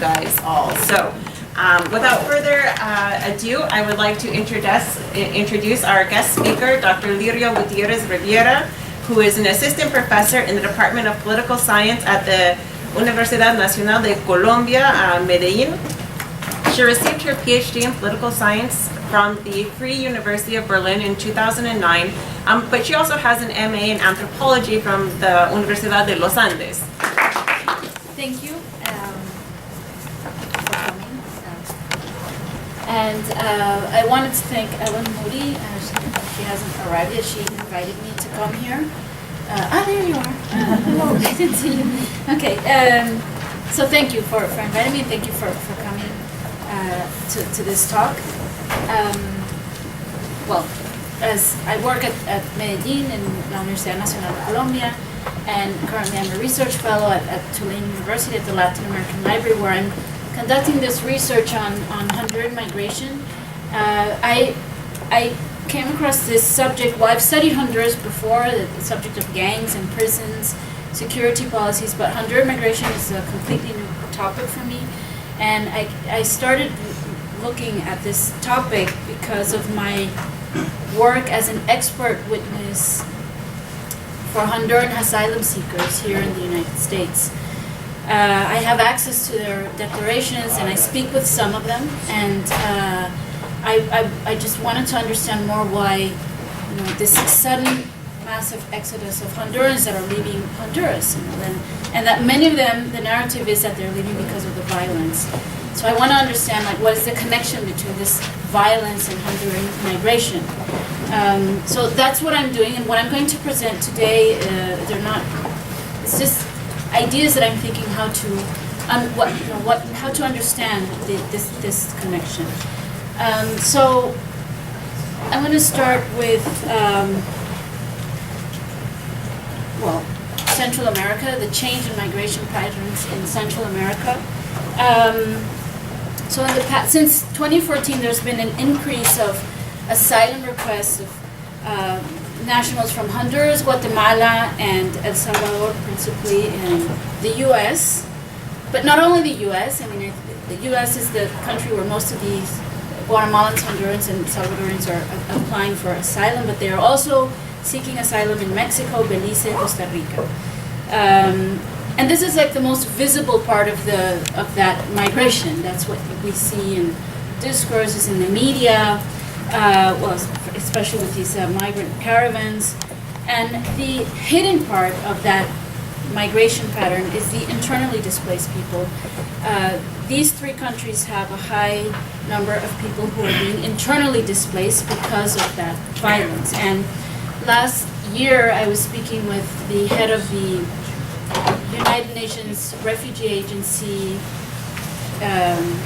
guys all. So without further ado, I would like to introduce our guest speaker, Dr. Lirio Gutiérrez Rivera, who is an assistant professor in the Department of Political Science at the Universidad Nacional de Colombia, Medellin. She received her PhD in political science from the Free University of Berlin in 2009, but she also has an MA in anthropology from the Universidad de los Andes. Thank you for coming. And I wanted to thank Ellen Moody. She hasn't arrived yet. She invited me to come here. There you are. Hello, I didn't see you. Okay, so thank you for inviting me. Thank you for coming to this talk. Well, as I work at Medellin in la Universidad Nacional de Colombia, and currently I'm a research fellow at Tulane University at the Latin American Library, where I'm conducting this research on Honduran migration. I came across this subject. Well, I've studied Honduras before, the subject of gangs and prisons, security policies, but Honduran migration is a completely new topic for me. And I started looking at this topic because of my work as an expert witness for Honduran asylum seekers here in the United States. I have access to their declarations and I speak with some of them, and I just wanted to understand more why this sudden massive exodus of Hondurans that are leaving Honduras, and that many of them, the narrative is that they're leaving because of the violence. So I want to understand, what is the connection between this violence and Honduran migration? So that's what I'm doing, and what I'm going to present today, it's just ideas that I'm thinking how to understand this connection. So I'm going to start with Central America, the change in migration patterns in Central America. So in the past, since 2014, there's been an increase of asylum requests of nationals from Honduras, Guatemala, and El Salvador, principally in the U.S. But not only the U.S. The U.S. is the country where most of these Guatemalans, Hondurans, and Salvadorans are applying for asylum, but they are also seeking asylum in Mexico, Belize, Costa Rica. And this is the most visible part of that migration. That's what we see in discourses in the media, especially with these migrant caravans. And the hidden part of that migration pattern is the internally displaced people. These three countries have a high number of people who are being internally displaced because of that violence. And last year, I was speaking with the head of the United Nations Refugee Agency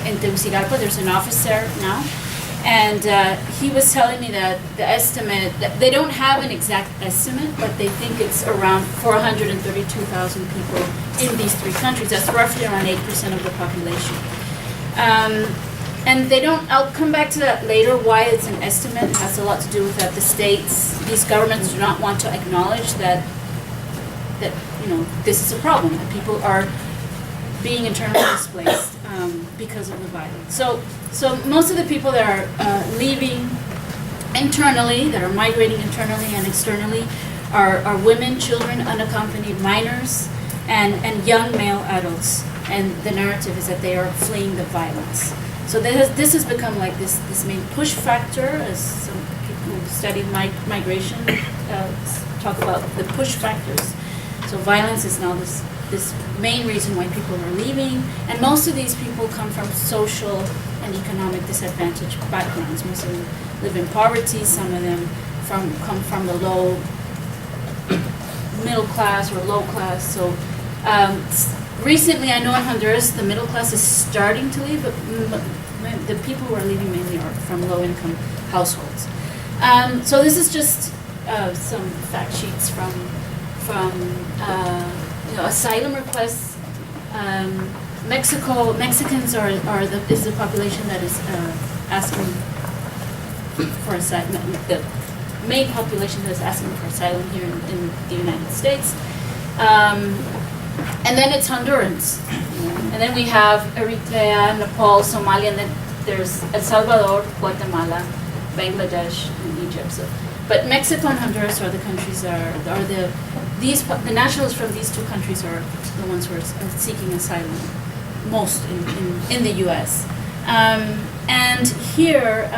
in Tegucigalpa. There's an office there now. And he was telling me that the estimate, that they don't have an exact estimate, but they think it's around 432,000 people in these three countries. That's roughly around 8% of the population. And they don't, I'll come back to that later, why it's an estimate. It has a lot to do with that the states, these governments do not want to acknowledge that this is a problem, that people are being internally displaced because of the violence. So most of the people that are leaving internally, that are migrating internally and externally, are women, children, unaccompanied minors, and young male adults. And the narrative is that they are fleeing the violence. So this has become this main push factor, as some people who study migration talk about the push factors. So violence is now this main reason why people are leaving, and most of these people come from social and economic disadvantaged backgrounds. Most of them live in poverty. Some of them come from the low middle class or low class. So recently, I know in Honduras the middle class is starting to leave, but the people who are leaving mainly are from low income households. So this is just some fact sheets from asylum requests. Mexicans is the population that is asking for asylum. The main population that is asking for asylum here in the United States. And then it's Hondurans. And then we have Eritrea, Nepal, Somalia, and then there's El Salvador, Guatemala, Bangladesh, and Egypt. So, but Mexico and Honduras are the countries the nationals from these two countries are the ones who are seeking asylum most in the U.S. And here,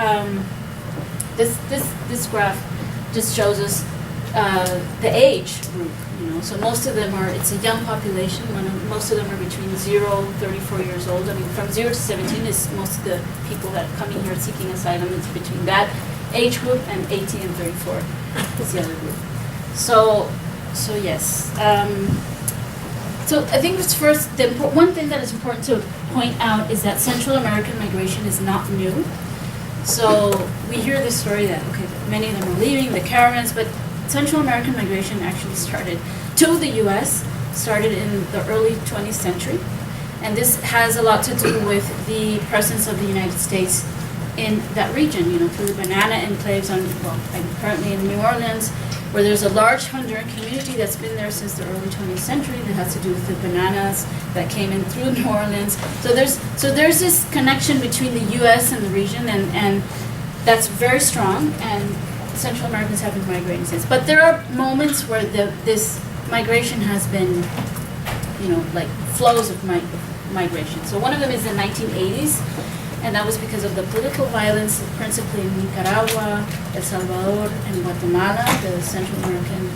this graph just shows us the age group. So most of them it's a young population. Most of them are between 34 years old. I mean, from 0 to 17 is most of the people that are coming here seeking asylum. It's between that age group, and 18 and 34 is the other group. So yes. So I think it's first, one thing that is important to point out is that Central American migration is not new. So we hear this story that, okay, many of them are leaving, the caravans, but Central American migration actually started to the U.S., started in the early 20th century. And this has a lot to do with the presence of the United States in that region, through the banana enclaves I'm currently in New Orleans, where there's a large Honduran community that's been there since the early 20th century that has to do with the bananas that came in through New Orleans. So there's this connection between the U.S. and the region, and that's very strong, and Central Americans have been migrating since. But there are moments where this migration has been, like flows of migration. So one of them is the 1980s, and that was because of the political violence, principally in Nicaragua, El Salvador, and Guatemala, the Central American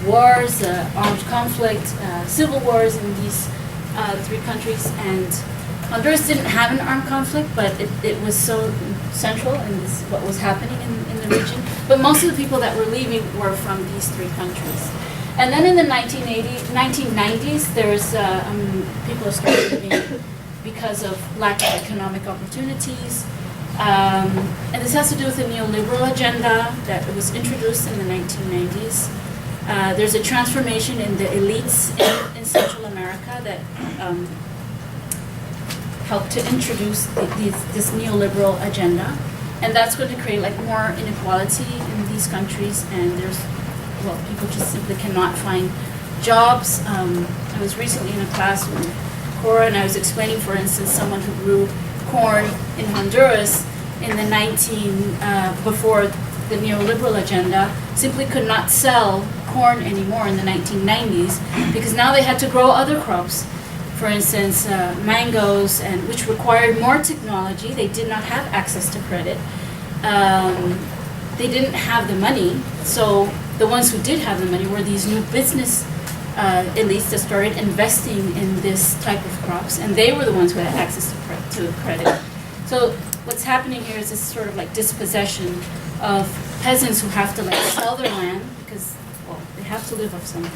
wars, armed conflict, civil wars in these three countries. And Honduras didn't have an armed conflict, but it was so central in what was happening in the region. But most of the people that were leaving were from these three countries. And then in the 1990s, there's people started leaving because of lack of economic opportunities. And this has to do with the neoliberal agenda that was introduced in the 1990s. There's a transformation in the elites in Central America that helped to introduce this neoliberal agenda. And that's going to create more inequality in these countries, and people just simply cannot find jobs. I was recently in a class with Cora, and I was explaining, for instance, someone who grew corn in Honduras in the before the neoliberal agenda simply could not sell corn anymore in the 1990s because now they had to grow other crops. For instance, mangoes, and which required more technology. They did not have access to credit. They didn't have the money, so the ones who did have the money were these new business elites that started investing in this type of crops, and they were the ones who had access to credit. So what's happening here is this sort of dispossession of peasants who have to sell their land because they have to live off something.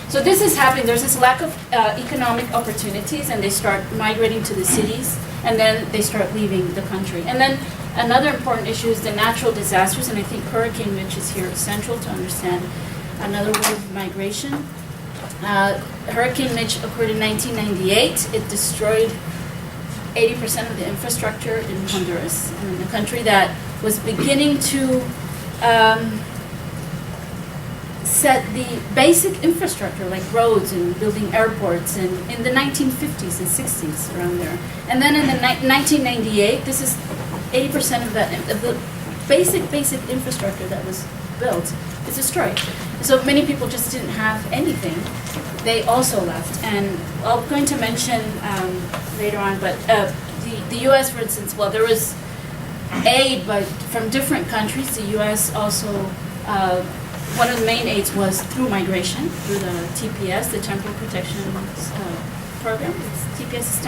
So this is happening. There's this lack of economic opportunities, and they start migrating to the cities, and then they start leaving the country. And then another important issue is the natural disasters, and I think Hurricane Mitch is here central to understand another wave of migration. Hurricane Mitch occurred in 1998. It destroyed 80% of the infrastructure in Honduras, in a country that was beginning to set the basic infrastructure like roads and building airports in the 1950s and 60s, around there. And then in the 1998, this is 80% of the basic infrastructure that was built is destroyed. So many people just didn't have anything. They also left. And I'm going to mention later on, but the U.S., for instance, there was aid from different countries. The U.S. also, one of the main aids was through migration, through the TPS, the Temporal Protection Program. TPS is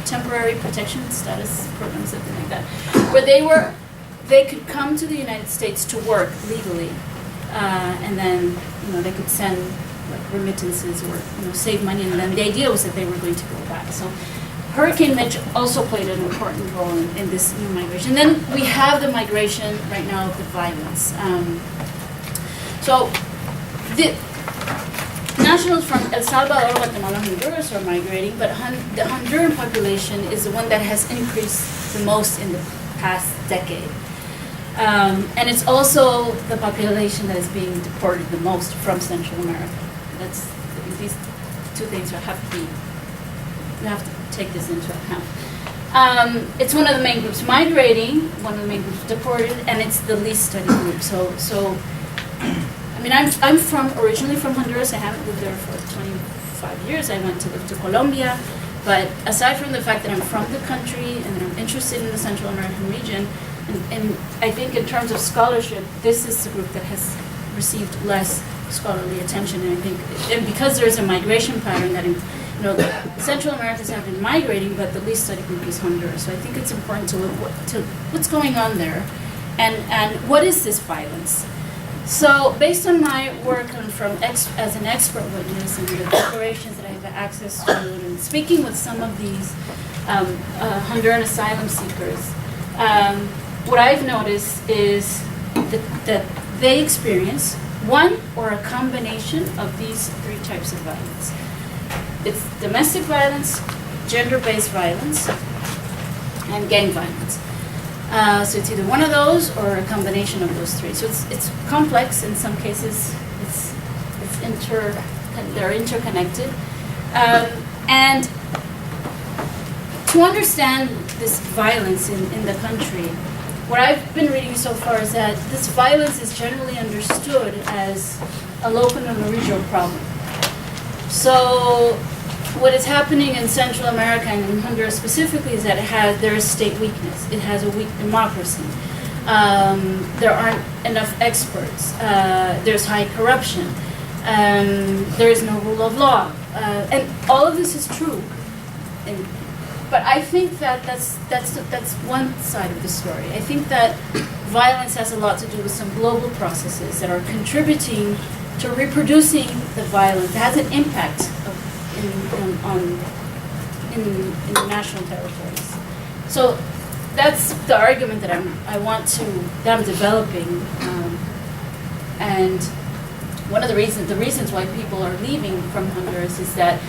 Temporary Protection Status Program, something like that, where they could come to the United States to work legally, and then they could send remittances or save money, and then the idea was that they were going to go back. So Hurricane Mitch also played an important role in this new migration. Then we have the migration right now of the violence. So the nationals from El Salvador, Guatemala, and Honduras are migrating, but the Honduran population is the one that has increased the most in the past decade. And it's also the population that is being deported the most from Central America. These two things you have to take this into account. It's one of the main groups migrating, one of the main groups deported, and it's the least studied group. So I mean, I'm originally from Honduras. I haven't lived there for 25 years. I went to live to Colombia. But aside from the fact that I'm from the country and that I'm interested in the Central American region, and I think in terms of scholarship, this is the group that has received less scholarly attention. And I think, and because there's a migration pattern that, Central Americans have been migrating, but the least studied group is Honduras. So I think it's important to look to what's going on there, and what is this violence. So based on my work as an expert witness and the declarations that I have access to, and speaking with some of these Honduran asylum seekers, what I've noticed is that they experience one or a combination of these three types of violence. It's domestic violence, gender-based violence, and gang violence. So it's either one of those or a combination of those three. So it's complex. In some cases, they're interconnected. And to understand this violence in the country, what I've been reading so far is that this violence is generally understood as a local and a regional problem. So what is happening in Central America and in Honduras specifically is that there is state weakness. It has a weak democracy. There aren't enough experts. There's high corruption. There is no rule of law. And all of this is true. But I think that that's one side of the story. I think that violence has a lot to do with some global processes that are contributing to reproducing the violence. It has an impact in national territories. So that's the argument that I'm developing, and one of the reasons why people are leaving from Honduras is that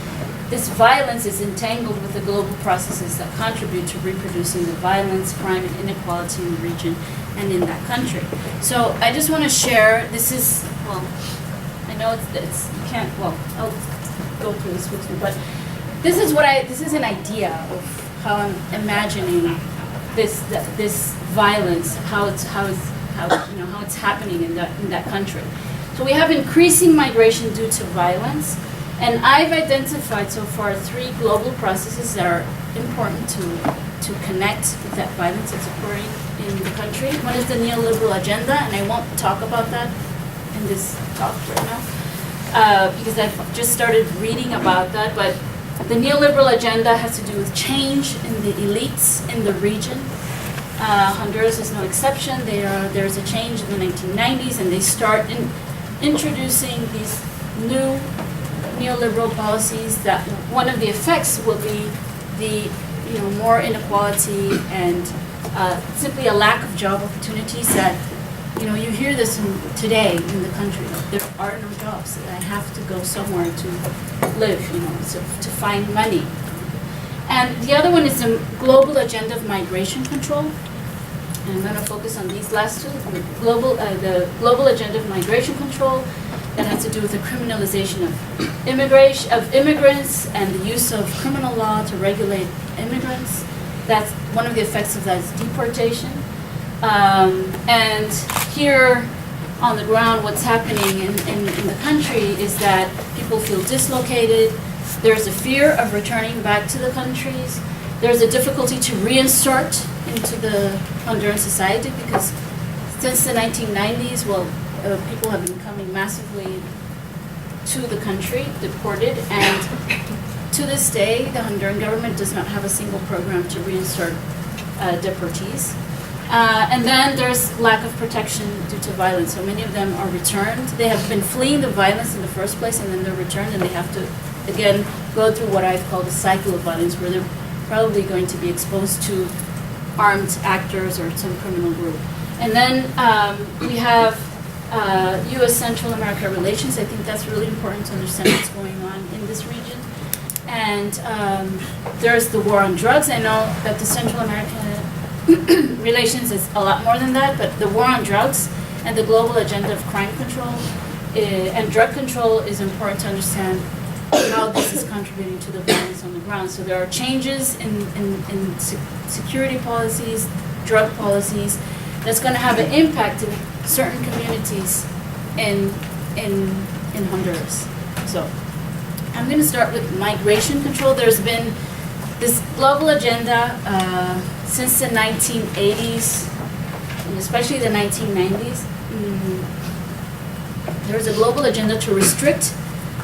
this violence is entangled with the global processes that contribute to reproducing the violence, crime, and inequality in the region and in that country. So I just want to share. This is, well, I know it's you can't. Well, I'll go through this with you, but this is an idea of how I'm imagining this violence, how it's happening in that country. So we have increasing migration due to violence, and I've identified so far three global processes that are important to connect with that violence that's occurring in the country. One is the neoliberal agenda, and I won't talk about that in this talk right now, because I've just started reading about that, but the neoliberal agenda has to do with change in the elites in the region. Honduras is no exception. There's a change in the 1990s, and they start introducing these new neoliberal policies that one of the effects will be the more inequality and simply a lack of job opportunities that you hear this today in the country. There are no jobs. I have to go somewhere to live, to find money. And the other one is the global agenda of migration control. And I'm going to focus on these last two. The global agenda of migration control that has to do with the criminalization of immigrants and the use of criminal law to regulate immigrants. That's one of the effects of that is deportation. And here on the ground, what's happening in the country is that people feel dislocated. There's a fear of returning back to the countries. There's a difficulty to reinsert into the Honduran society because since the 1990s, people have been coming massively to the country, deported, and to this day, the Honduran government does not have a single program to reinsert deportees. And then there's lack of protection due to violence. So many of them are returned. They have been fleeing the violence in the first place, and then they're returned, and they have to, again, go through what I've called a cycle of violence, where they're probably going to be exposed to armed actors or some criminal group. And then we have U.S. Central America relations. I think that's really important to understand what's going on in this region. And there's the war on drugs. I know that the Central American relations is a lot more than that, but the war on drugs and the global agenda of crime control and drug control is important to understand how this is contributing to the violence on the ground. So there are changes in security policies, drug policies, that's going to have an impact in certain communities in Honduras. So I'm going to start with migration control. There's been this global agenda since the 1980s, and especially the 1990s. There's a global agenda to restrict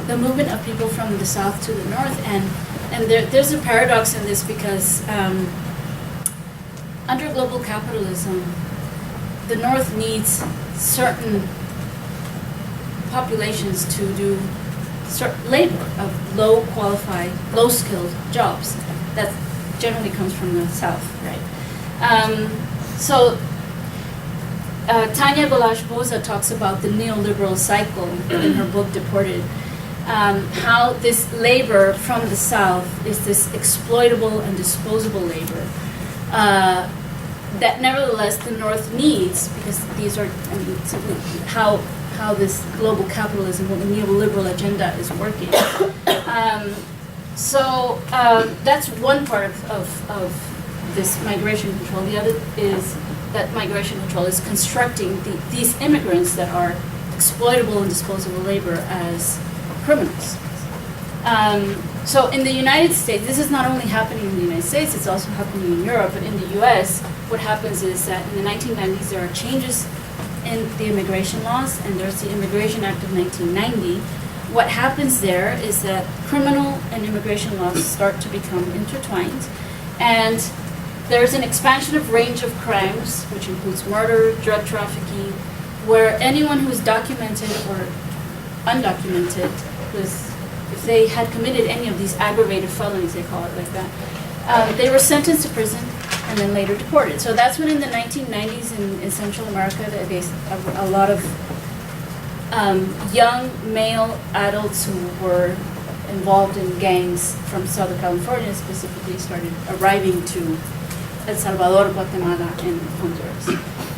the movement of people from the south to the north, and there's a paradox in this because under global capitalism, the north needs certain populations to do labor of low qualified, low skilled jobs. That generally comes from the south, right? Tanya Balash-Boza talks about the neoliberal cycle in her book Deported, how this labor from the south is this exploitable and disposable labor that nevertheless the north needs, because these are simply how this global capitalism, the neoliberal agenda is working. That's one part of this migration control. The other is that migration control is constructing these immigrants that are exploitable and disposable labor as criminals. So in the United States, this is not only happening in the United States, it's also happening in Europe, but in the US, what happens is that in the 1990s there are changes in the immigration laws, and there's the Immigration Act of 1990. What happens there is that criminal and immigration laws start to become intertwined, and there's an expansion of range of crimes, which includes murder, drug trafficking, where anyone who is documented or undocumented, if they had committed any of these aggravated felonies, they call it like that, they were sentenced to prison and then later deported. So that's when in the 1990s in Central America, a lot of young male adults who were involved in gangs from Southern California specifically started arriving to El Salvador, Guatemala, and Honduras.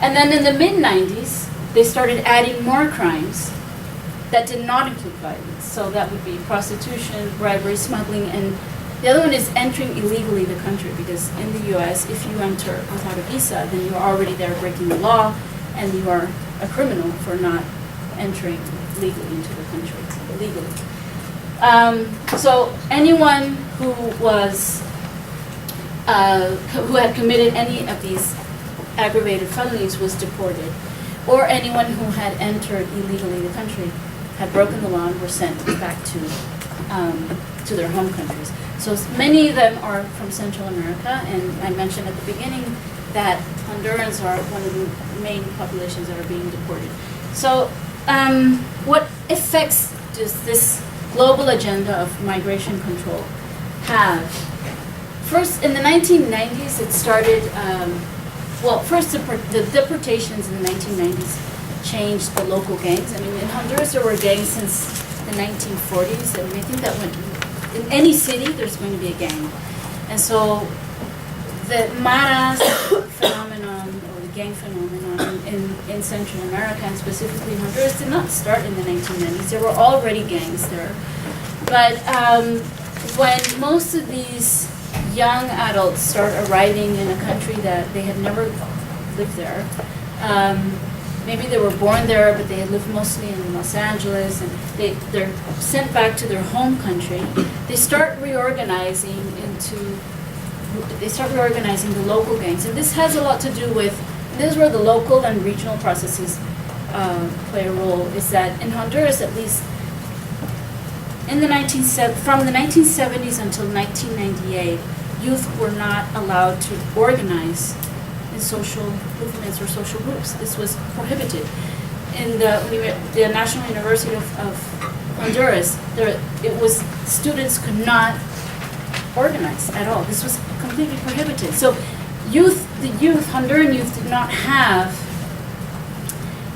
And then in the mid-90s, they started adding more crimes that did not include violence. So that would be prostitution, bribery, smuggling, and the other one is entering illegally the country, because in the US, if you enter without a visa, then you're already there breaking the law, and you are a criminal for not entering legally into the country, illegally. So anyone who was who had committed any of these aggravated felonies was deported, or anyone who had entered illegally the country, had broken the law, and were sent back to their home countries. So many of them are from Central America, and I mentioned at the beginning that Hondurans are one of the main populations that are being deported. So what effects does this global agenda of migration control have? First, in the 1990s, it started, first the deportations in the 1990s changed the local gangs. I mean, in Honduras there were gangs since the 1940s, and I think that in any city there's going to be a gang. And so the maras phenomenon, or the gang phenomenon in Central America, and specifically in Honduras, did not start in the 1990s. There were already gangs there. But when most of these young adults start arriving in a country that they had never lived there, maybe they were born there, but they had lived mostly in Los Angeles, and they're sent back to their home country. They start reorganizing the local gangs, and this has a lot to do with, this is where the local and regional processes play a role, is that in Honduras, at least from the 1970s until 1998, youth were not allowed to organize in social movements or social groups. This was prohibited. In the National University of Honduras, students could not organize at all. This was completely prohibited. So Honduran youth did not have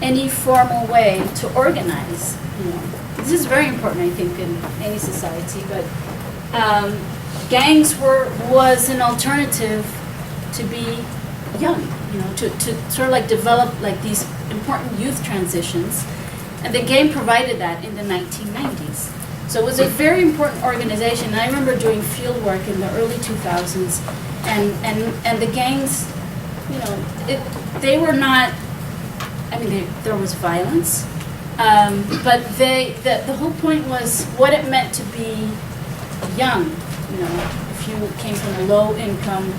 any formal way to organize. This is very important, I think, in any society, but gangs was an alternative to be young, to sort of like develop like these important youth transitions, and the gang provided that in the 1990s. So it was a very important organization. And I remember doing field work in the early 2000s, and the gangs, you know, they were not, I mean, there was violence, but the whole point was what it meant to be young. You know, if you came from a low-income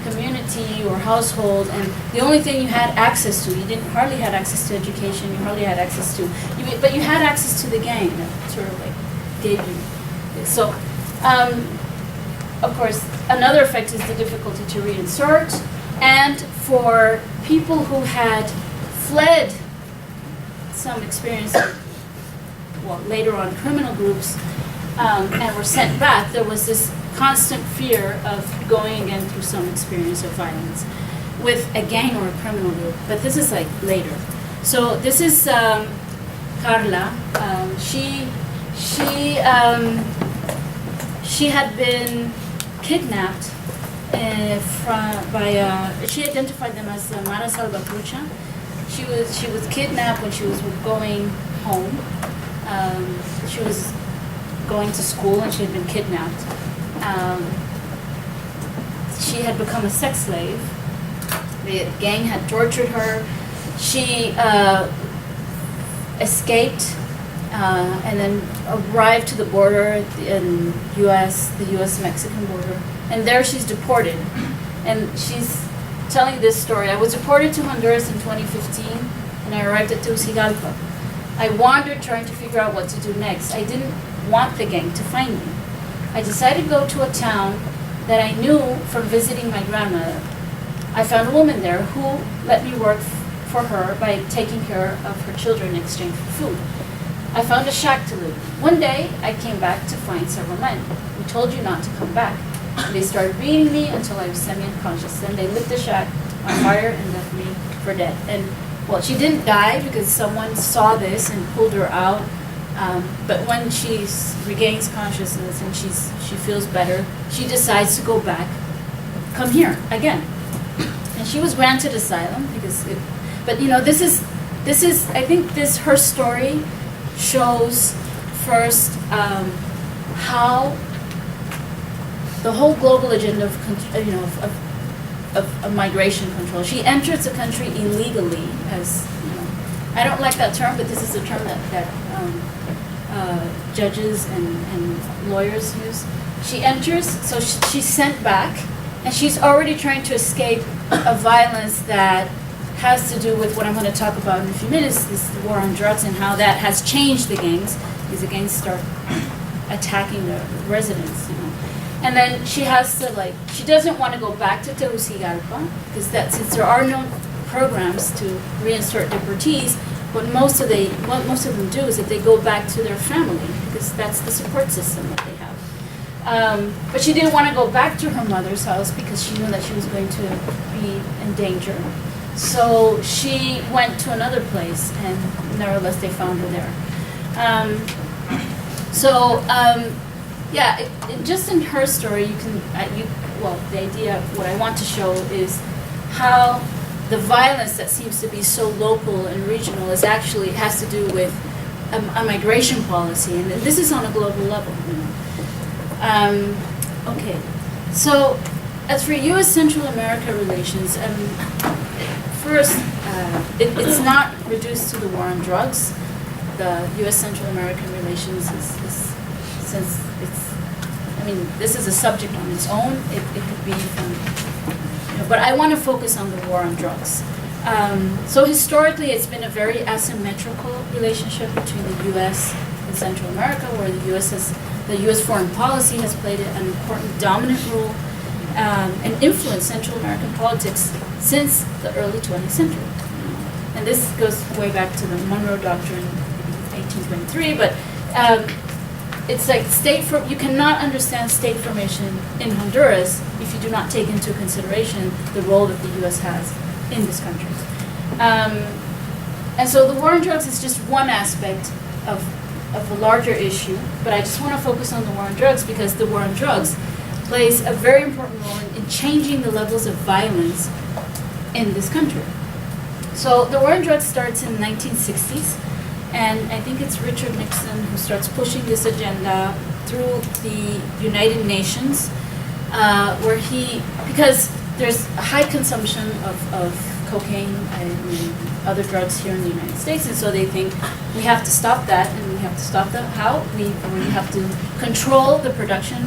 community or household, and the only thing you had access to, you didn't hardly had access to education, you hardly had access to, but you had access to the gang that sort of like gave you. So, of course, another effect is the difficulty to reinsert, and for people who had fled some experience, well, later on criminal groups, and were sent back, there was this constant fear of going again through some experience of violence with a gang or a criminal group. But this is like later. So this is Carla. She had been kidnapped she identified them as Mara Salvatrucha. She was kidnapped when she was going home. She was going to school and she had been kidnapped. She had become a sex slave. The gang had tortured her. She escaped and then arrived to the border in the U.S.-Mexican border. And there she's deported. And she's telling this story. I was deported to Honduras in 2015, and I arrived at Tegucigalpa. I wandered trying to figure out what to do next. I didn't want the gang to find me. I decided to go to a town that I knew from visiting my grandmother. I found a woman there who let me work for her by taking care of her children in exchange for food. I found a shack to live in. One day, I came back to find several men. We told you not to come back. They started beating me until I was semi-unconscious. Then they lit the shack on fire and left me for dead. And, well, she didn't die because someone saw this and pulled her out. But when she regains consciousness and she feels better, she decides to go back, come here again. And she was granted asylum because but you know, this is I think her story shows first how the whole global agenda of migration control. She enters the country illegally, as you know. I don't like that term, but this is a term that judges and lawyers use. She enters, so she's sent back, and she's already trying to escape a violence that has to do with what I'm going to talk about in a few minutes, this war on drugs and how that has changed the gangs, because the gangs start attacking the residents, you know. And then she has to, she doesn't want to go back to Tegucigalpa, because since there are no programs to reinsert deportees, what most of them do is that they go back to their family, because that's the support system that they have. But she didn't want to go back to her mother's house because she knew that she was going to be in danger. So she went to another place, and nevertheless they found her there. Just in her story, the idea, what I want to show is how the violence that seems to be so local and regional has to do with a migration policy, and this is on a global level. You know. Okay, so as for U.S. Central America relations, first, it's not reduced to the war on drugs. The U.S. Central American relations since this is a subject on its own. It could be from, but I want to focus on the war on drugs. So historically, it's been a very asymmetrical relationship between the U.S. and Central America, where the U.S. foreign policy has played an important dominant role and influenced Central American politics since the early 20th century. And this goes way back to the Monroe Doctrine, 1823, but it's like you cannot understand state formation in Honduras if you do not take into consideration the role that the U.S. has in this country. And so the war on drugs is just one aspect of a larger issue, but I just want to focus on the war on drugs because the war on drugs plays a very important role in changing the levels of violence in this country. So the war on drugs starts in the 1960s, And I think it's Richard Nixon who starts pushing this agenda through the United Nations, where because there's a high consumption of cocaine and other drugs here in the United States, and so they think we have to stop that, and we have to stop that. How? We have to control the production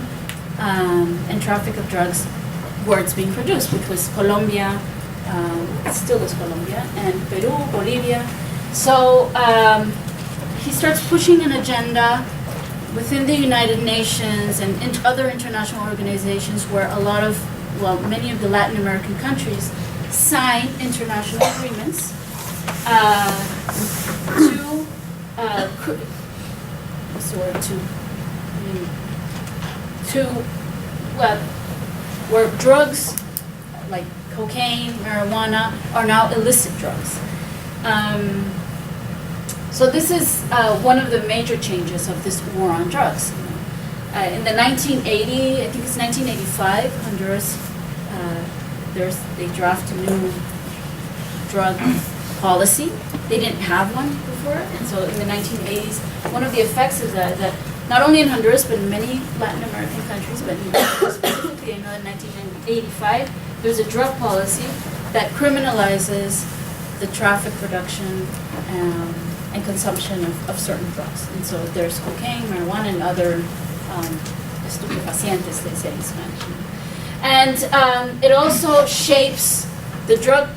and traffic of drugs where it's being produced, which was Colombia, it still is Colombia, and Peru, Bolivia. So he starts pushing an agenda within the United Nations and other international organizations where many of the Latin American countries sign international agreements where drugs like cocaine, marijuana are now illicit drugs. So this is one of the major changes of this war on drugs. In the 1980, I think it's 1985, Honduras, they draft a new drug policy. They didn't have one before, and so in the 1980s, one of the effects is that not only in Honduras, but in many Latin American countries, but specifically in 1985, there's a drug policy that criminalizes the traffic, production, and consumption of certain drugs. And so there's cocaine, marijuana, and other estupefacientes, they say in Spanish. And it also shapes the drug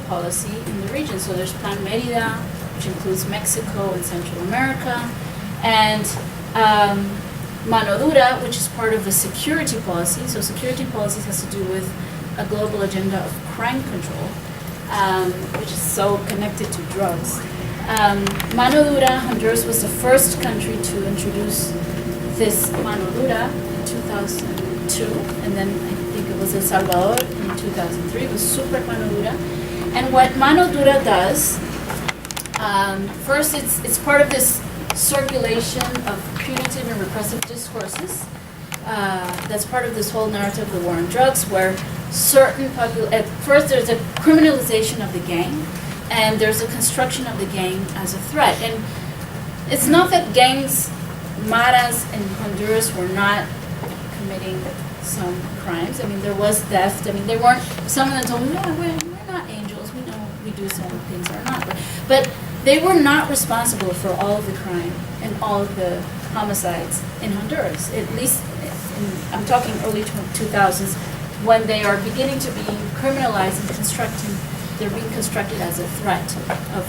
policy in the region. So there's Plan Merida, which includes Mexico and Central America, and Mano Dura, which is part of the security policy. So security policy has to do with a global agenda of crime control, which is so connected to drugs. Mano Dura, Honduras was the first country to introduce this Mano Dura in 2002, and then I think it was El Salvador in 2003. It was Super Mano Dura. And what Mano Dura does, first it's part of this circulation of punitive and repressive discourses. That's part of this whole narrative of the war on drugs, where at first there's a criminalization of the gang, and there's a construction of the gang as a threat. And it's not that gangs, maras in Honduras were not committing some crimes. I mean, there was theft. I mean, they weren't, some of them told me, no, we're not angels. We know we do some things or not. But they were not responsible for all of the crime and all of the homicides in Honduras, at least I'm talking early 2000s, when they are beginning to be criminalized and they're being constructed as a threat of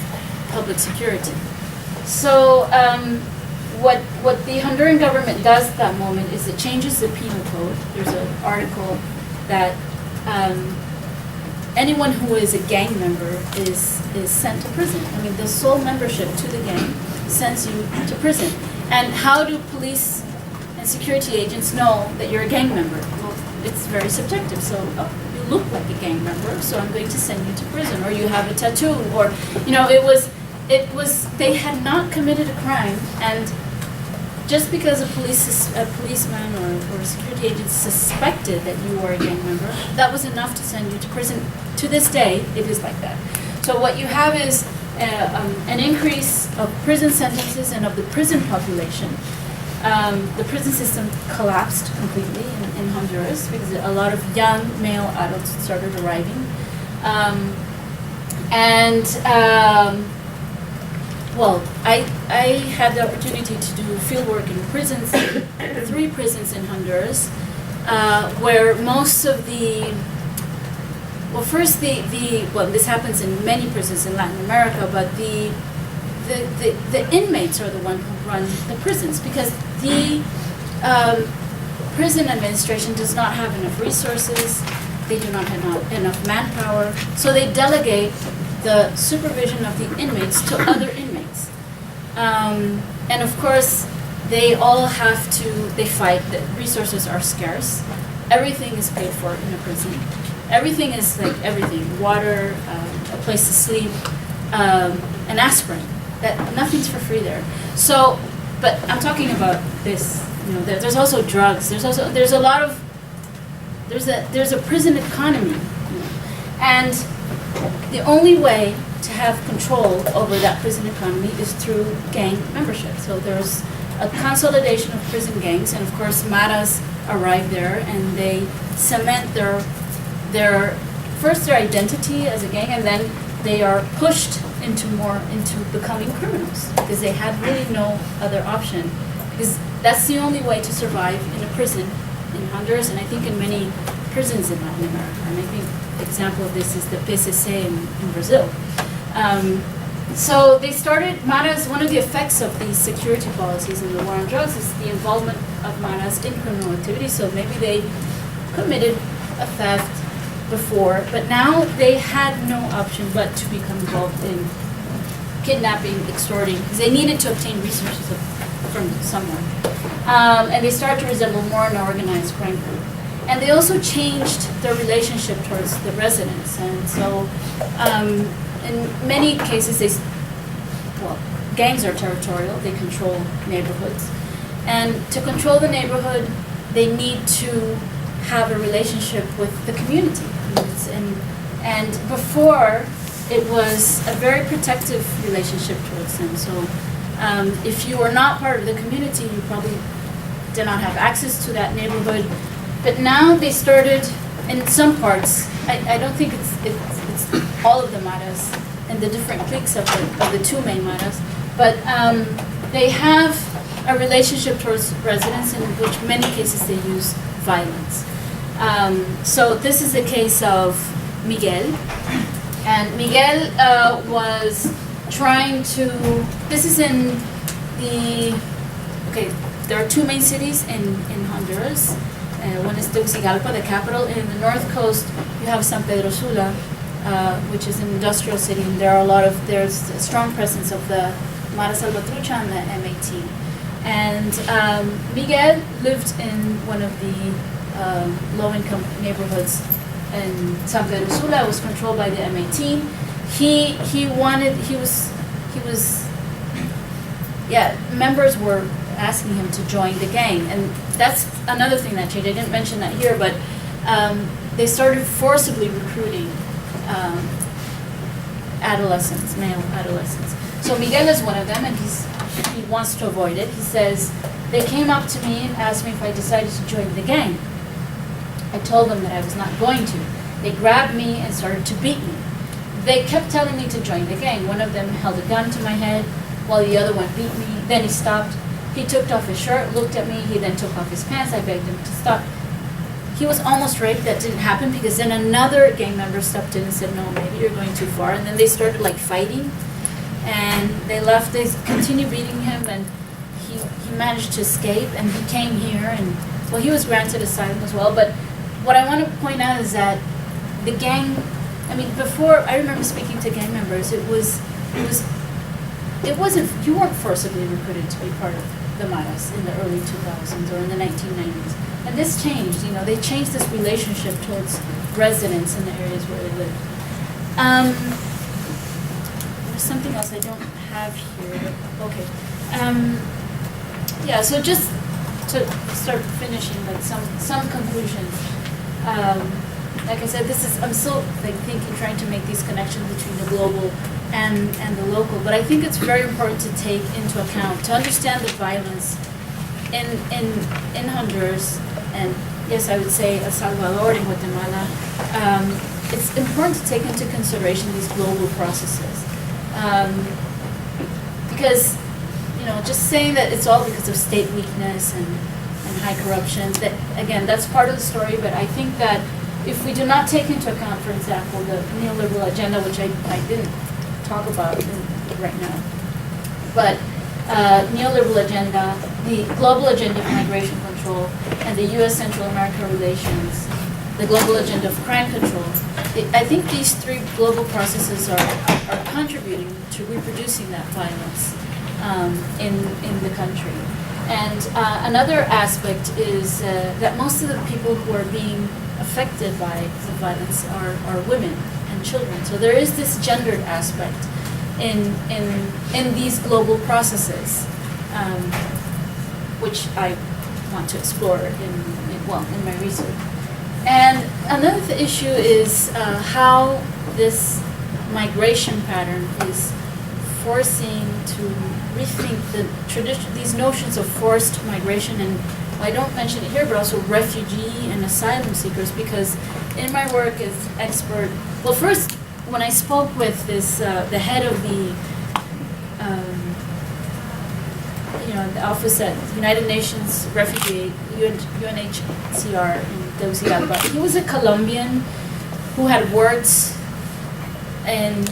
public security. So what the Honduran government does at that moment is it changes the penal code. There's an article that anyone who is a gang member is sent to prison. I mean, the sole membership to the gang sends you to prison. And how do police and security agents know that you're a gang member? Well, it's very subjective. So, you look like a gang member, so I'm going to send you to prison. Or you have a tattoo, or, it was, they had not committed a crime, and just because a policeman or a security agent suspected that you were a gang member, that was enough to send you to prison. To this day, it is like that. So what you have is an increase of prison sentences and of the prison population. The prison system collapsed completely in Honduras because a lot of young male adults started arriving. Well, I had the opportunity to do field work in prisons, 3 prisons in Honduras, where most of this happens in many prisons in Latin America, but the inmates are the ones who run the prisons, because the prison administration does not have enough resources, they do not have enough manpower, so they delegate the supervision of the inmates to other inmates. And of course, they fight, the resources are scarce, everything is paid for in a prison. Everything is like everything, water, a place to sleep, an aspirin, nothing's for free there. So, but I'm talking about this, there's also drugs, there's a prison economy, and the only way to have control over that prison economy is through gang membership. So there's a consolidation of prison gangs, and of course Maras arrive there and they cement their first their identity as a gang, and then they are pushed into becoming criminals because they had really no other option, because that's the only way to survive in a prison in Honduras, and I think in many prisons in Latin America. And I think an example of this is the PCC in Brazil. So they started, Maras, one of the effects of these security policies in the war on drugs is the involvement of Maras in criminal activity. So maybe they committed a theft before, but now they had no option but to become involved in kidnapping, extorting, because they needed to obtain resources from somewhere. And they started to resemble more an organized crime group. And they also changed their relationship towards the residents. And so in many cases, gangs are territorial, they control neighborhoods. And to control the neighborhood, they need to have a relationship with the community. And before, it was a very protective relationship towards them. So if you were not part of the community, you probably did not have access to that neighborhood. But now they started, in some parts, I don't think it's all of the Maras and the different cliques of the two main Maras, but they have a relationship towards residents in which many cases they use violence. So this is the case of Miguel, and Miguel was trying to, this is in there are two main cities in Honduras. One is Tegucigalpa, the capital. In the north coast, you have San Pedro Sula, which is an industrial city, and there's a strong presence of the Mara Salvatrucha and the M18. And Miguel lived in one of the low-income neighborhoods in San Pedro Sula. It was controlled by the M18. Members were asking him to join the gang, and that's another thing that changed. I didn't mention that here, but they started forcibly recruiting male adolescents. So Miguel is one of them, and he wants to avoid it. He says, they came up to me and asked me if I decided to join the gang. I told them that I was not going to. They grabbed me and started to beat me. They kept telling me to join the gang. One of them held a gun to my head while the other one beat me. Then he stopped. He took off his shirt, looked at me. He then took off his pants. I begged him to stop. He was almost raped. That didn't happen because then another gang member stepped in and said, no, maybe you're going too far. And then they started fighting. And they left. They continued beating him, and he managed to escape. And he came here, and he was granted asylum as well. But what I want to point out is that the gang, before, I remember speaking to gang members, it wasn't, you weren't forcibly recruited to be part of the Maras in the early 2000s or in the 1990s. And this changed, they changed this relationship towards residents in the areas where they lived. There's something else I don't have here, but okay. So just to start finishing, some conclusions. Like I said, I'm still trying to make these connections between the global and the local, but I think it's very important to take into account, to understand the violence in Honduras, and yes, I would say Salvador and Guatemala. It's important to take into consideration these global processes, because just saying that it's all because of state weakness and high corruption, that again, that's part of the story, but I think that if we do not take into account, for example, the neoliberal agenda, which I didn't talk about right now, but neoliberal agenda, the global agenda for migration control, and the U.S. Central America relations, the global agenda of crime control, I think these three global processes are contributing to reproducing that violence in the country. And another aspect is that most of the people who are being affected by the violence are women and children. So there is this gendered aspect in these global processes, which I want to explore in my research. And another issue is how this migration pattern is forcing to rethink these notions of forced migration, and I don't mention it here, but also refugee and asylum seekers, because in my work as expert, well, first, when I spoke with this, the head of the the office at United Nations Refugee, UNHCR in Tegucigalpa, he was a Colombian who had worked in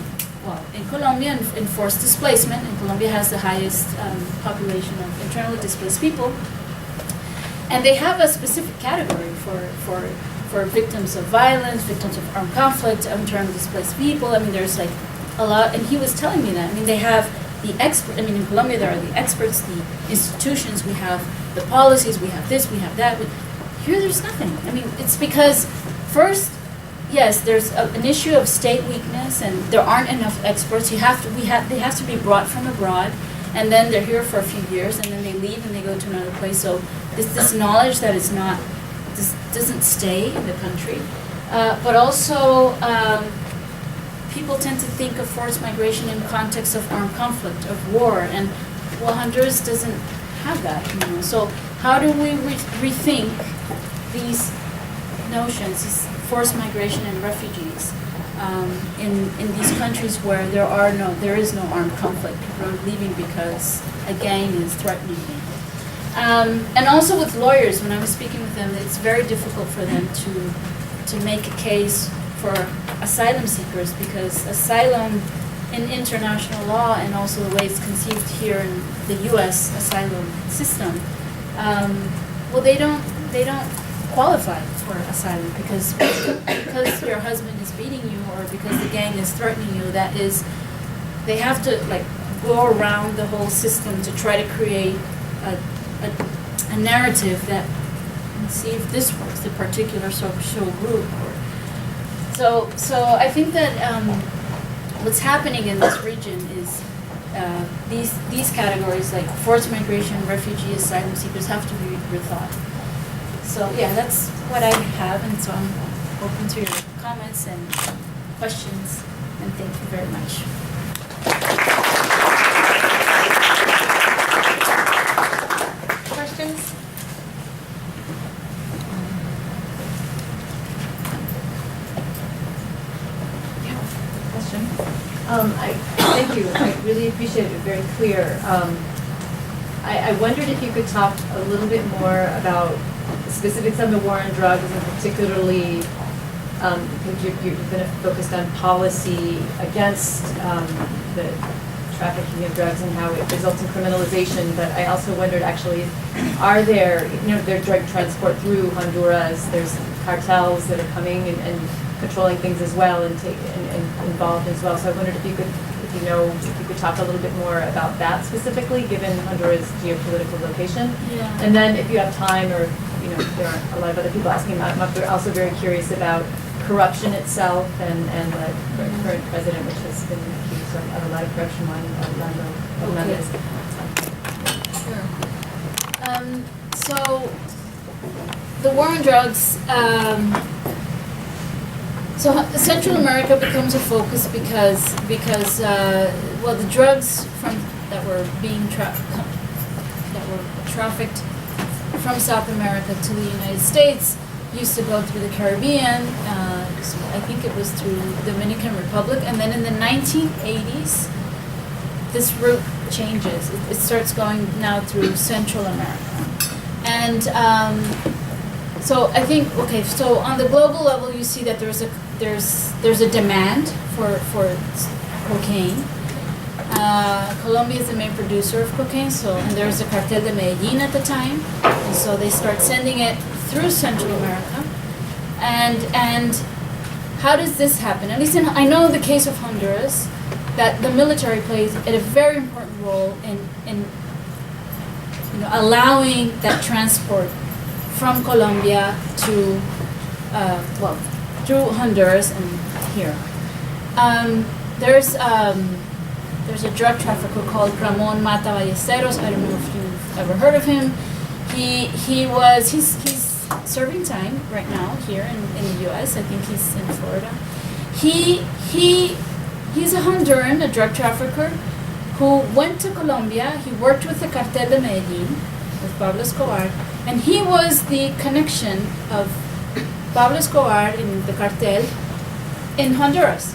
Colombia in forced displacement, and Colombia has the highest population of internally displaced people. And they have a specific category for victims of violence, victims of armed conflict, internally displaced people. I mean, there's like a lot, and he was telling me that. I mean, they have the expert. I mean, in Colombia there are the experts, the institutions. We have the policies. We have this. We have that. But here, there's nothing. I mean, it's because first, yes, there's an issue of state weakness, and there aren't enough experts. They have to be brought from abroad, and then they're here for a few years, and then they leave and they go to another place. So this knowledge that this doesn't stay in the country, but also people tend to think of forced migration in context of armed conflict, of war, and well, Honduras doesn't have that. So how do we rethink these notions, these forced migration and refugees in these countries where there is no armed conflict? People are leaving because a gang is threatening them. And also with lawyers, when I was speaking with them, it's very difficult for them to make a case for asylum seekers, because asylum in international law, and also the way it's conceived here in the U.S. asylum system, well, they don't qualify for asylum because your husband is beating you, or because the gang is threatening you. They have to go around the whole system to try to create a narrative that, see if this works, the particular social group. So I think that what's happening in this region is these categories like forced migration, refugee, asylum seekers have to be rethought. So yeah, that's what I have, and so I'm open to your comments and questions, and thank you very much. Questions? Thank you. I really appreciate it. Very clear. I wondered if you could talk a little bit more about the specifics on the war on drugs, and particularly because you've been focused on policy against the trafficking of drugs and how it results in criminalization. But I also wondered, actually, are there drug transport through Honduras? There's cartels that are coming and controlling things as well, and involved as well. So I wondered if you could talk a little bit more about that specifically, given Honduras' geopolitical location. Yeah. And then if you have time, or there are a lot of other people asking about it, they're also very curious about corruption itself and the current president, which has been accused of a lot of corruption on Orlando Hernandez. Sure. So the war on drugs. So Central America becomes a focus because the drugs that were trafficked from South America to the United States used to go through the Caribbean. So I think it was through the Dominican Republic, and then in the 1980s, this route changes. It starts going now through Central America, and so I think so on the global level, you see that there's a demand for cocaine. Colombia is the main producer of cocaine, and there's a cartel de Medellin at the time, and so they start sending it through Central America. And how does this happen? At least I know the case of Honduras, that the military plays a very important role in allowing that transport from Colombia to through Honduras and here. There's a drug trafficker called Ramon Mata Ballesteros. I don't know if you've ever heard of him. He's serving time right now here in the U.S. I think he's in Florida. He He's a Honduran, a drug trafficker, who went to Colombia. He worked with the cartel de Medellin, with Pablo Escobar, and he was the connection of Pablo Escobar in the cartel in Honduras.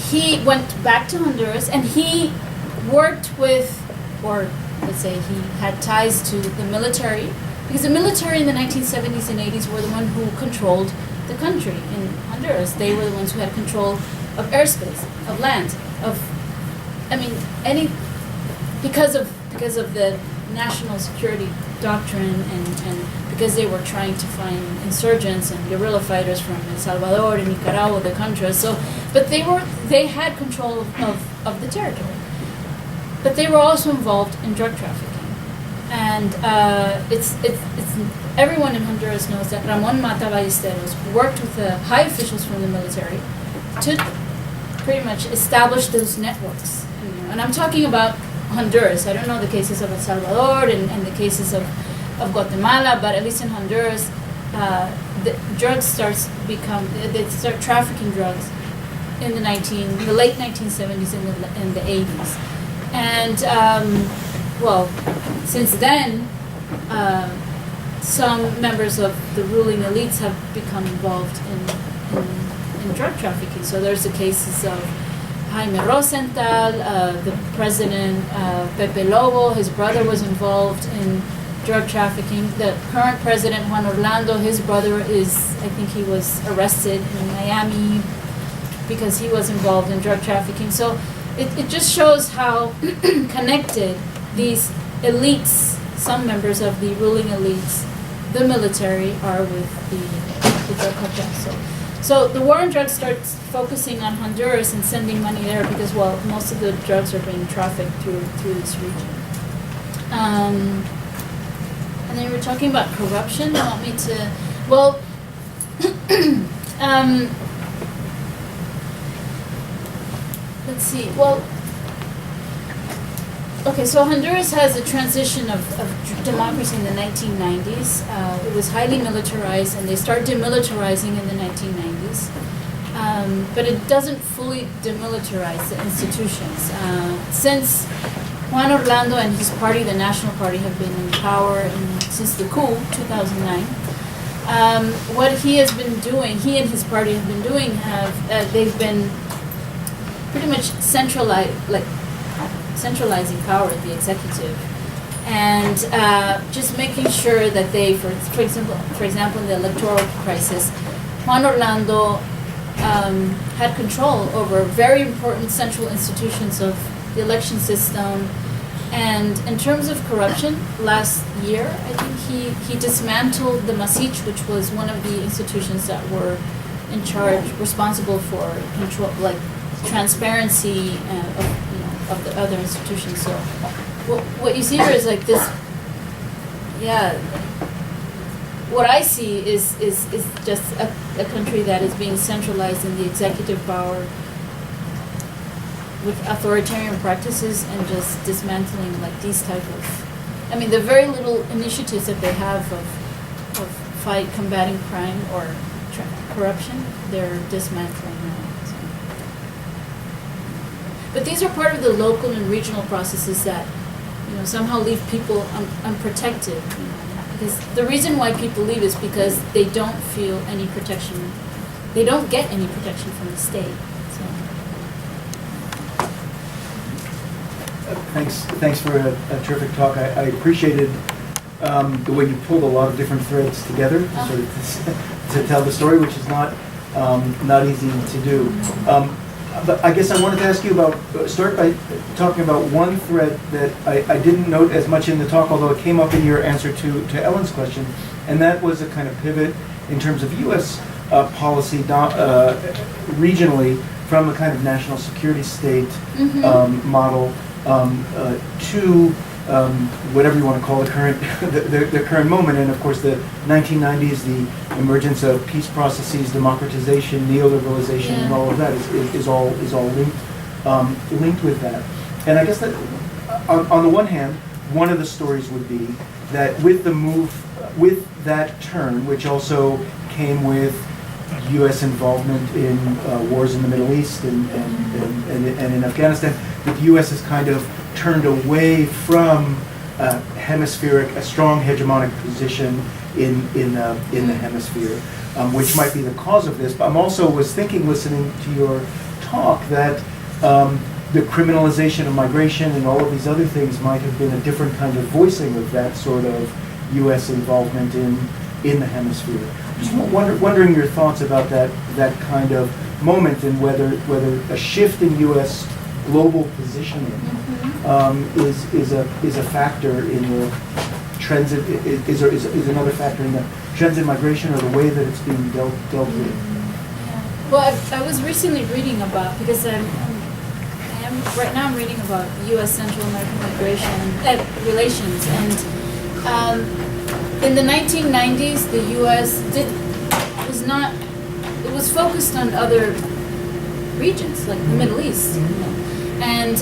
He went back to Honduras and he worked with, or let's say he had ties to the military, because the military in the 1970s and 80s were the one who controlled the country in Honduras. They were the ones who had control of airspace, of land, because of the national security doctrine and because they were trying to find insurgents and guerrilla fighters from El Salvador and Nicaragua, the Contras. So, but they had control of the territory. But they were also involved in drug trafficking. And it's everyone in Honduras knows that Ramon Mata Ballesteros worked with the high officials from the military to pretty much establish those networks. And I'm talking about Honduras. I don't know the cases of El Salvador and the cases of Guatemala, but at least in Honduras, the drugs they start trafficking drugs in the late 1970s and the 80s. And since then, some members of the ruling elites have become involved in drug trafficking. So there's the cases of Jaime Rosenthal, the president Pepe Lobo, his brother was involved in drug trafficking. The current president, Juan Orlando, his brother I think he was arrested in Miami because he was involved in drug trafficking. So it just shows how connected these elites, some members of the ruling elites, the military, are with the drug cartel. So the war on drugs starts focusing on Honduras and sending money there because, most of the drugs are being trafficked through this region. And then you were talking about corruption. You want me to, let's see. Okay, so Honduras has a transition of democracy in the 1990s. It was highly militarized, and they start demilitarizing in the 1990s. But it doesn't fully demilitarize the institutions. Since Juan Orlando and his party, the National Party, have been in power since the coup, 2009, what he has been doing, he and his party have been doing, they've been pretty much centralizing power at the executive, and just making sure that they, for example, in the electoral crisis, Juan Orlando had control over very important central institutions of the election system. And in terms of corruption, last year, I think he dismantled the Masich, which was one of the institutions that were in charge, responsible for control, like transparency of the other institutions. So what you see here is like this, what I see is just a country that is being centralized in the executive power with authoritarian practices and just dismantling like these type of, the very little initiatives that they have of combating crime or corruption, they're dismantling now. So. But these are part of the local and regional processes that, somehow leave people unprotected. Because the reason why people leave is because they don't feel any protection. They don't get any protection from the state. So. Thanks for a terrific talk. I appreciated the way you pulled a lot of different threads together to sort of to tell the story, which is not easy to do. But I guess I wanted to ask you start by talking about one thread that I didn't note as much in the talk, although it came up in your answer to Ellen's question, and that was a kind of pivot in terms of U.S. Policy regionally from a kind of national security state model to whatever you want to call the current the current moment. And of course the 1990s, the emergence of peace processes, democratization, neoliberalization, and all of that is all linked with that. And I guess that on the one hand, one of the stories would be that with the move, with that turn, which also came with U.S. involvement in wars in the Middle East and in Afghanistan, that the U.S. has kind of turned away from a strong hegemonic position in the hemisphere, which might be the cause of this. But I'm also was thinking, listening to your talk, that the criminalization of migration and all of these other things might have been a different kind of voicing of that sort of U.S. involvement in the hemisphere. Just wondering your thoughts about that kind of moment, and whether a shift in U.S. global positioning is a factor in the trends. Is another factor in the trends in migration, or the way that it's being dealt with. Well, I was recently reading about, because right now I'm reading about U.S. Central American migration relations, and in the 1990s, the U.S. was focused on other regions, like the Middle East, and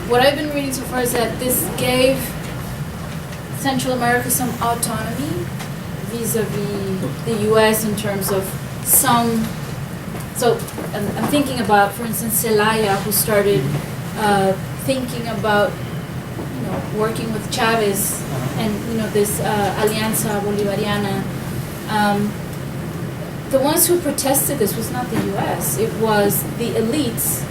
what I've been reading so far is that this gave Central America some autonomy vis-a-vis the U.S. in terms of some. So I'm thinking about, for instance, Zelaya, who started thinking about, working with Chavez and, this Alianza Bolivariana. The ones who protested this was not the U.S. It was the elites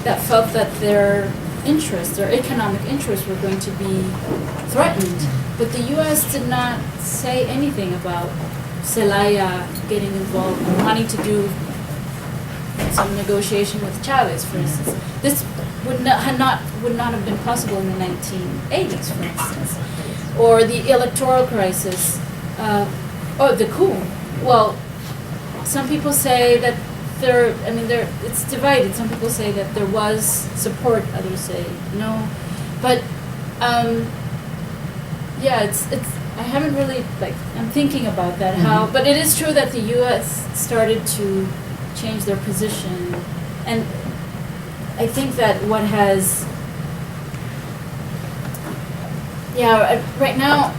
that felt that their economic interests were going to be threatened. But the U.S. did not say anything about Zelaya getting involved and wanting to do some negotiation with Chavez, for instance. This would not have been possible in the 1980s, for instance. Or the electoral crisis, or the coup. Well, some people say that it's divided. Some people say that there was support, others say no. But I haven't really, I'm thinking about that, but it is true that the U.S. started to change their position, and I think that what has, right now,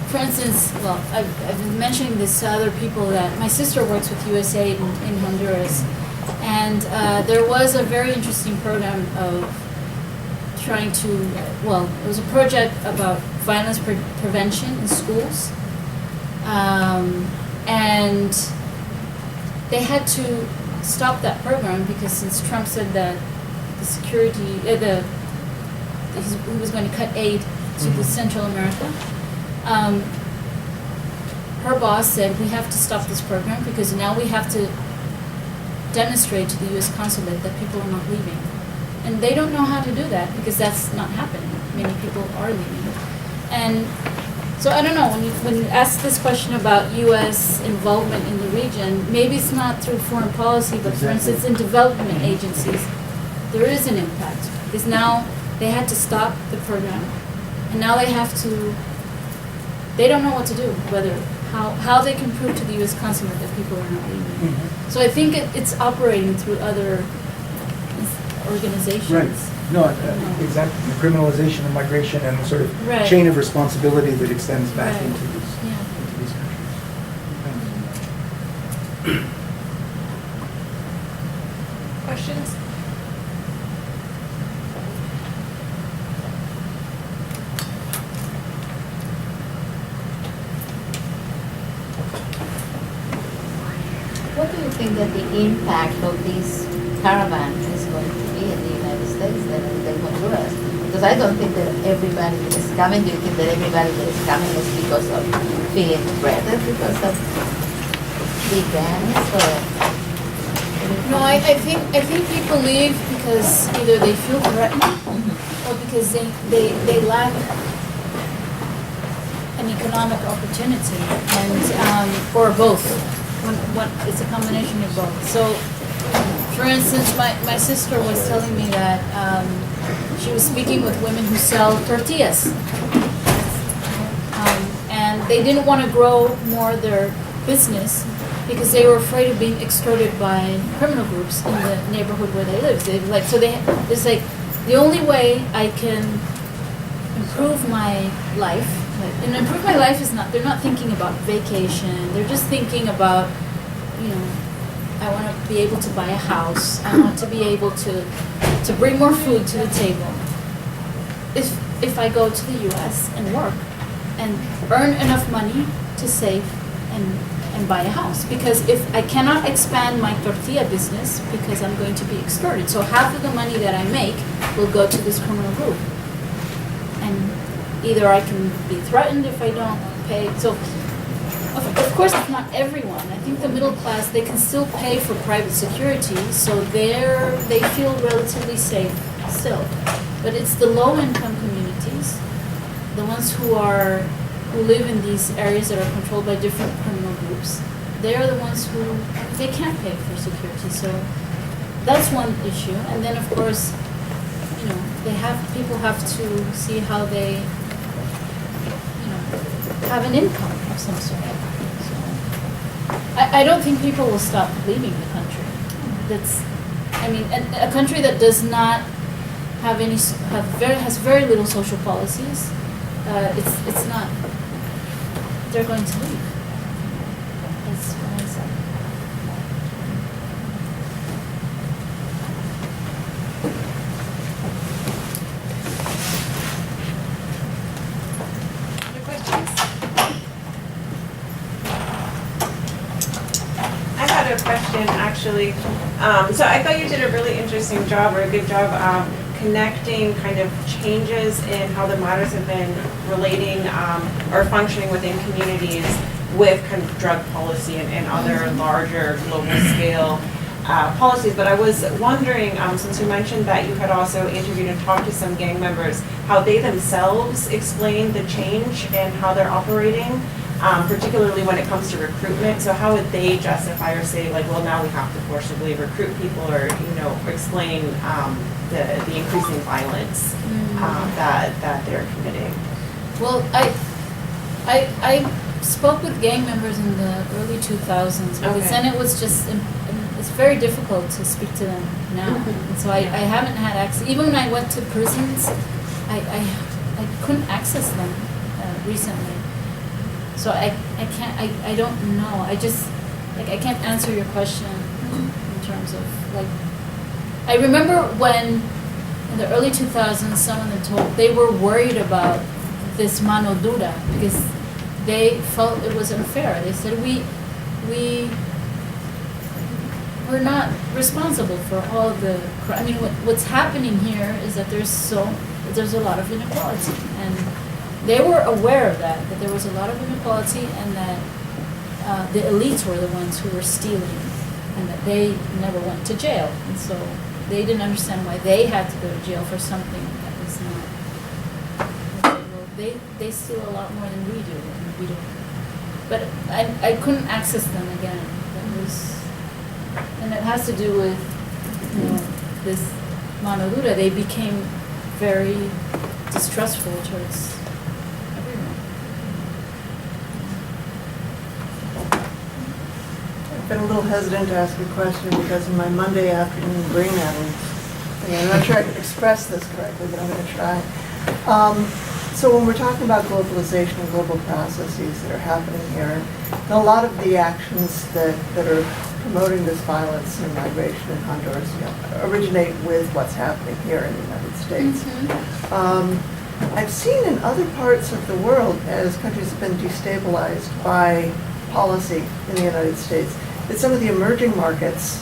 for instance, I've been mentioning this to other people, that my sister works with USAID in Honduras, and there was a very interesting program of trying to, it was a project about violence prevention in schools, and they had to stop that program because since Trump said that the security, he was going to cut aid to the Central America, her boss said, we have to stop this program because now we have to demonstrate to the U.S. consulate that people are not leaving. And they don't know how to do that because that's not happening. Many people are leaving. And so I don't know, when you ask this question about U.S. involvement in the region, maybe it's not through foreign policy, but for instance in development agencies, there is an impact. Because now they had to stop the program, and now they don't know what to do, how they can prove to the U.S. consulate that people are not leaving. So I think it's operating through other organizations. Right. No, exactly. The criminalization of migration and the sort of chain of responsibility that extends back into these countries. Questions? What do you think that the impact of this caravan is going to be in the United States and in Honduras? Because I don't think that everybody that is coming, do you think that everybody that is coming is because of feeling threatened, because of the events, or? No, I think people leave because either they feel threatened or because they lack an economic opportunity, and or both. It's a combination of both. So, for instance, my sister was telling me that she was speaking with women who sell tortillas, and they didn't want to grow more their business because they were afraid of being extorted by criminal groups in the neighborhood where they live. It's like the only way I can improve my life. And improve my life is not, they're not thinking about vacation. They're just thinking about, you know, I want to be able to buy a house. I want to be able to bring more food to the table. If I go to the US and work and earn enough money to save and buy a house. Because if I cannot expand my tortilla business because I'm going to be extorted. So half of the money that I make will go to this criminal group. And either I can be threatened if I don't pay. So of course it's not everyone. I think the middle class, they can still pay for private security, so they feel relatively safe still. But it's the low income communities, the ones who live in these areas that are controlled by different criminal groups. They are the ones who they can't pay for security. So that's one issue. And then of course, you know, people have to see how they, you know, have an income of some sort. So I don't think people will stop leaving the country. A country that does not have has very little social policies. It's not. They're going to leave. That's what I said. Other questions? I had a question actually. So I thought you did a really interesting job, or a good job, connecting kind of changes in how the matters have been relating or functioning within communities with kind of drug policy and other larger global scale policies. But I was wondering, since you mentioned that you had also interviewed and talked to some gang members, how they themselves explain the change and how they're operating, particularly when it comes to recruitment. So how would they justify or say, like, well, now we have to forcibly recruit people, or, you know, explain the increasing violence that they're committing? Well, I spoke with gang members in the early 2000s, because then it was just, it's very difficult to speak to them now. And so I haven't had access, even when I went to prisons, I couldn't access them recently. So I don't know. I can't answer your question in terms of, like, I remember when in the early 2000s, someone had told, they were worried about this mano dura because they felt it was unfair. They said, we're not responsible for all of the, I mean, what's happening here is that there's a lot of inequality, and they were aware of that there was a lot of inequality, and that the elites were the ones who were stealing, and that they never went to jail, and so they didn't understand why they had to go to jail for something that was not. Well, they steal a lot more than we do, and we don't. But I couldn't access them again. That was, and it has to do with, you know, this mano dura. They became very distrustful towards everyone. I've been a little hesitant to ask a question because in my Monday afternoon brain adding, I'm not sure I can express this correctly, but I'm going to try. So when we're talking about globalization and global processes that are happening here, and a lot of the actions that are promoting this violence and migration in Honduras, you know, originate with what's happening here in the United States. I've seen in other parts of the world, as countries have been destabilized by policy in the United States, that some of the emerging markets,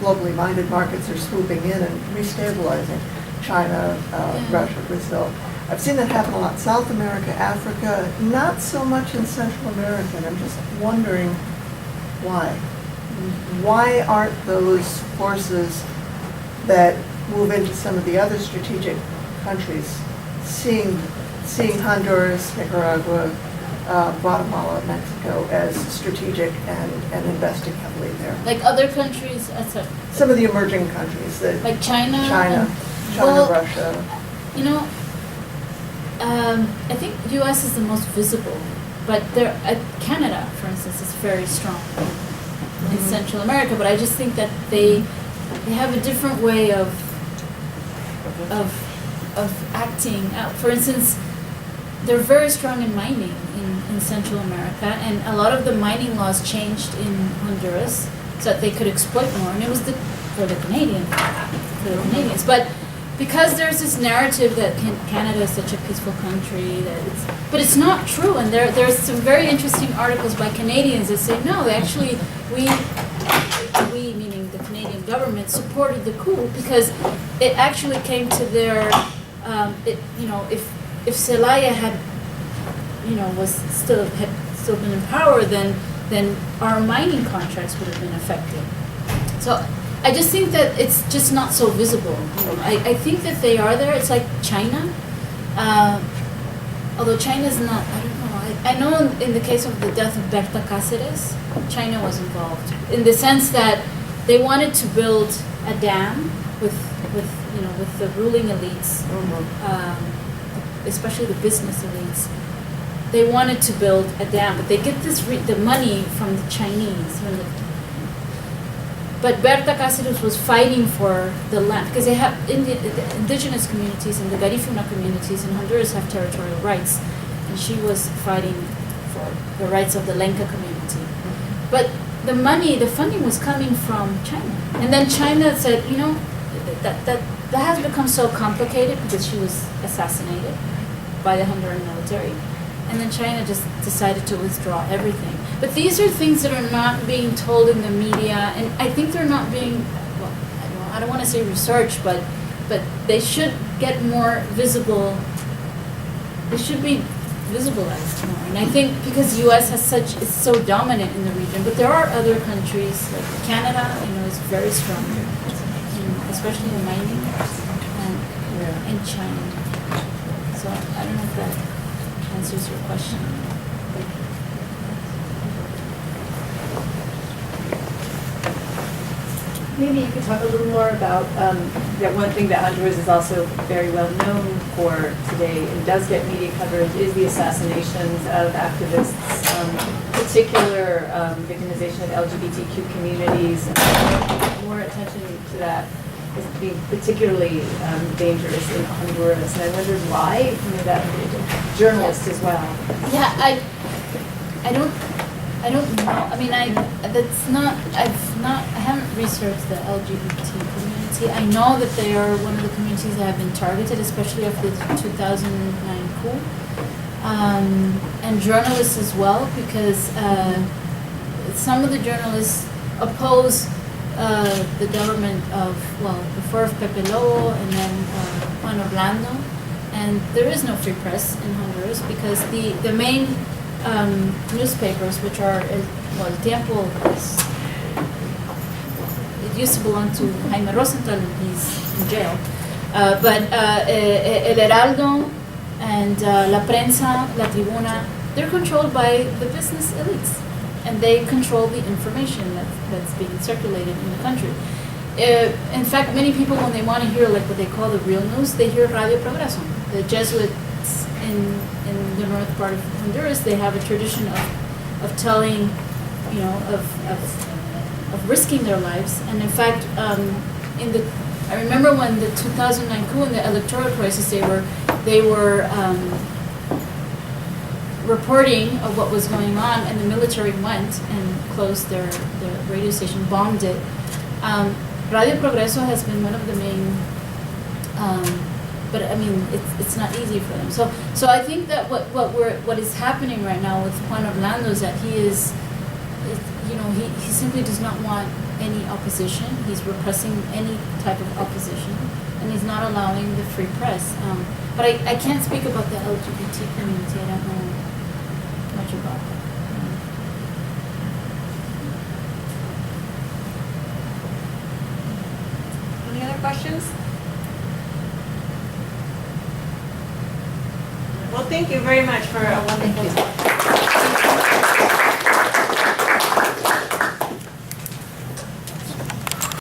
globally minded markets, are swooping in and restabilizing. China, Russia, Brazil. I've seen that happen a lot. South America, Africa, not so much in Central America. And I'm just wondering why. Why aren't those forces that move into some of the other strategic countries seeing Honduras, Nicaragua, Guatemala, Mexico as strategic and investing heavily there? Like other countries, some of the emerging countries that, like China, well, Russia. You know, I think U.S. is the most visible, but Canada, for instance, is very strong in Central America. But I just think that they have a different way of of acting out. For instance, they're very strong in mining in Central America, and a lot of the mining laws changed in Honduras so that they could exploit more, and it was for the Canadians. But because there's this narrative that Canada is such a peaceful country, but it's not true, and there's some very interesting articles by Canadians that say, no, actually, we meaning the Canadian government, supported the coup because it actually came to their, if Zelaya had, had still been in power, then our mining contracts would have been affected. So I just think that it's just not so visible. I think that they are there. It's like China, although China's not. I don't know. I know in the case of the death of Berta Cáceres, China was involved in the sense that they wanted to build a dam with the ruling elites, especially the business elites. They wanted to build a dam, but they get the money from the Chinese. But Berta Cáceres was fighting for the land because they have the indigenous communities and the Garifuna communities in Honduras have territorial rights, and she was fighting for the rights of the Lenca community. But the funding was coming from China, and then China said, that has become so complicated because she was assassinated by the Honduran military. And then China just decided to withdraw everything. But these are things that are not being told in the media, and I think they're not being, I don't want to say researched, but they should get more visible. They should be visibilized more. And I think because U.S. is so dominant in the region, but there are other countries like Canada, is very strong, especially in mining, and China. So I don't know if that answers your question. Maybe you could talk a little more about that one thing that Honduras is also very well known for today and does get media coverage is the assassinations of activists, particular victimization of LGBTQ communities. More attention to that is being particularly dangerous in Honduras, and I wondered why. That journalists as well. Yeah, I don't know. I mean, I haven't researched the LGBT community. I know that they are one of the communities that have been targeted, especially after the 2009 coup. And journalists as well, because some of the journalists oppose the government of, before of Pepe Lobo and then Juan Orlando. And there is no free press in Honduras because the main newspapers, which are, El Tiempo, it used to belong to Jaime Rosenthal, and he's in jail. But El Heraldo and La Prensa, La Tribuna, they're controlled by the business elites, and they control the information that's being circulated in the country. In fact, many people, when they want to hear what they call the real news, they hear Radio Progreso. The Jesuits in the north part of Honduras, they have a tradition of telling, of risking their lives. And in fact, I remember when the 2009 coup and the electoral crisis, they were reporting of what was going on, and the military went and closed their radio station, bombed it. Radio Progreso has been one of the main, but I mean, it's not easy for them. So I think that what is happening right now with Juan Orlando is that he simply does not want any opposition. He's repressing any type of opposition, and he's not allowing the free press. But I can't speak about the LGBT community. I don't know much about that. Any other questions? Well, thank you very much for a wonderful talk.